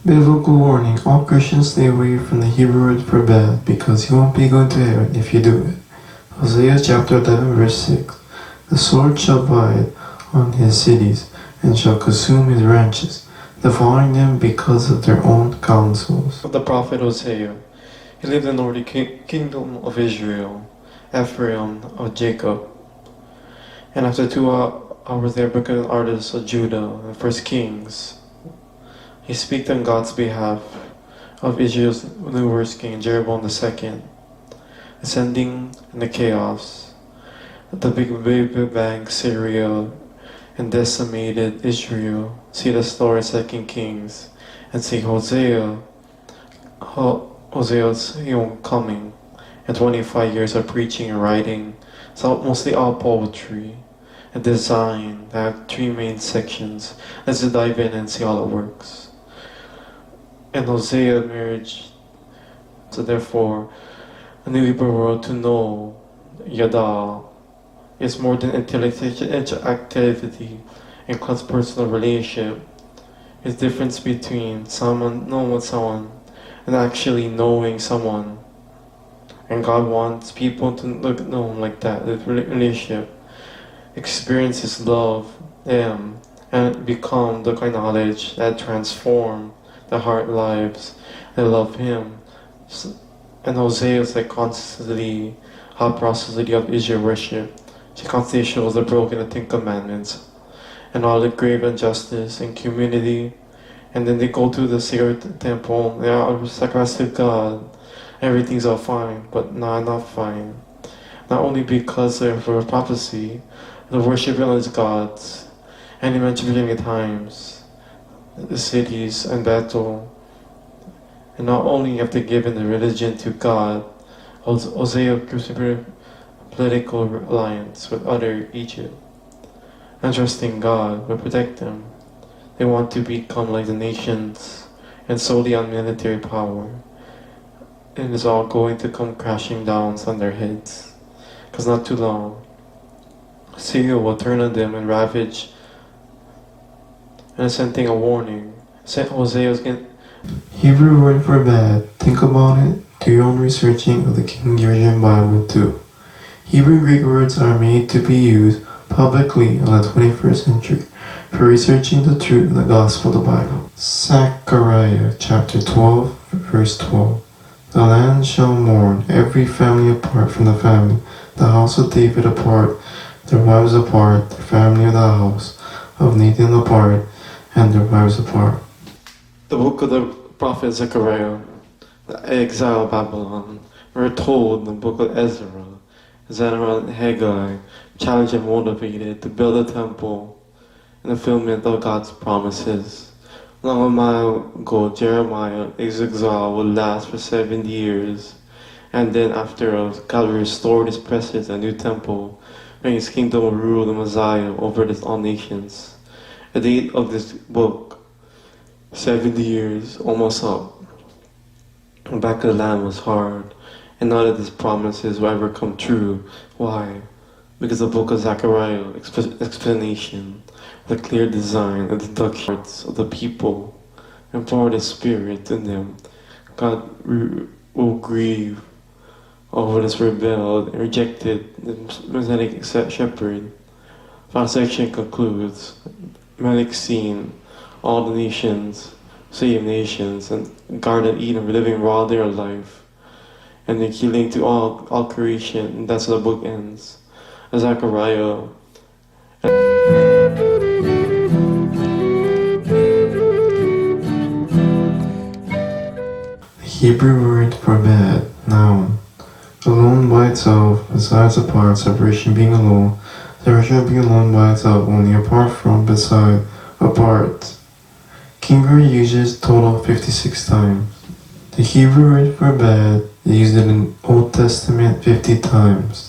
Biblical warning: all Christians stay away from the Hebrew word for bad, because you won't be going to heaven if you do it. Hosea chapter 11 verse 6. The sword shall bite on his cities, and shall consume his ranches, devouring them because of their own counsels. Of the prophet Hosea. He lived in the northern kingdom of Israel, Ephraim of Jacob. And after 2 hours there became an artist of Judah, the first kings. He speaks on God's behalf of Israel's new worst king, Jeroboam II, ascending in the chaos. The big bang Syria and decimated Israel. See the story of 2 Kings and see Hosea's coming and 25 years of preaching and writing. So mostly all poetry and design. That have 3 main sections. Let's just dive in and see how it works. And Hosea marriage, so therefore a new Hebrew word to know, yada, is more than intellectual interactivity and close personal relationship. It's the difference between someone knowing someone and actually knowing someone. And God wants people to know Him like that, the relationship, experience His love, and become the kind of knowledge that transform the heart lives that love Him. And Hosea is like constantly how prosperity of Israel worship. She constantly shows the broken and 10 commandments and all the grave injustice and community. And then they go to the sacred temple, they are sacrificed to God. Everything's all fine, but not fine. Not only because of a prophecy, the worship is God's. And He mentioned many times the cities and battle. And not only you have to give in the religion to God, Hosea gives a political alliance with other Egypt. And trusting God will protect them. They want to become like the nations and solely on military power. And it's all going to come crashing down on their heads. Because not too long, Syria will turn on them and ravage. And sending a warning. Hosea's getting Hebrew word for bad. Think about it. Do your own researching of the King James Bible too. Hebrew and Greek words are made to be used publicly in the 21st century for researching the truth of the gospel of the Bible. Zechariah chapter 12 verse 12. The land shall mourn, every family apart from the family, the house of David apart, their wives apart, the family of the house of Nathan apart, and their wives apart. The book of the prophet Zechariah, the exile of Babylon. We're told in the book of Ezra, Zechariah and Haggai, challenged and motivated to build a temple in the fulfillment of God's promises. Long a mile ago, Jeremiah's exile would last for 70 years, and then after God restored His presence and a new temple, when His kingdom will rule the Messiah over all nations. The date of this book, 70 years, almost up. The back of the land was hard, and none of these promises will ever come true. Why? Because the book of Zechariah, explanation, the clear design and deductions of the people, and pour the Spirit in them. God will grieve over this rebelled and rejected Messianic shepherd. Our section concludes. Malik seen all the nations, save nations, and Garden Eden living raw their life, and they're healing to all creation, and that's how the book ends. Zechariah. The Hebrew word for bad, noun. Alone by itself, besides apart, separation being alone, separation being alone by itself, only apart from, beside, apart. King James uses total 56 times. The Hebrew word for bad is used in the Old Testament 50 times.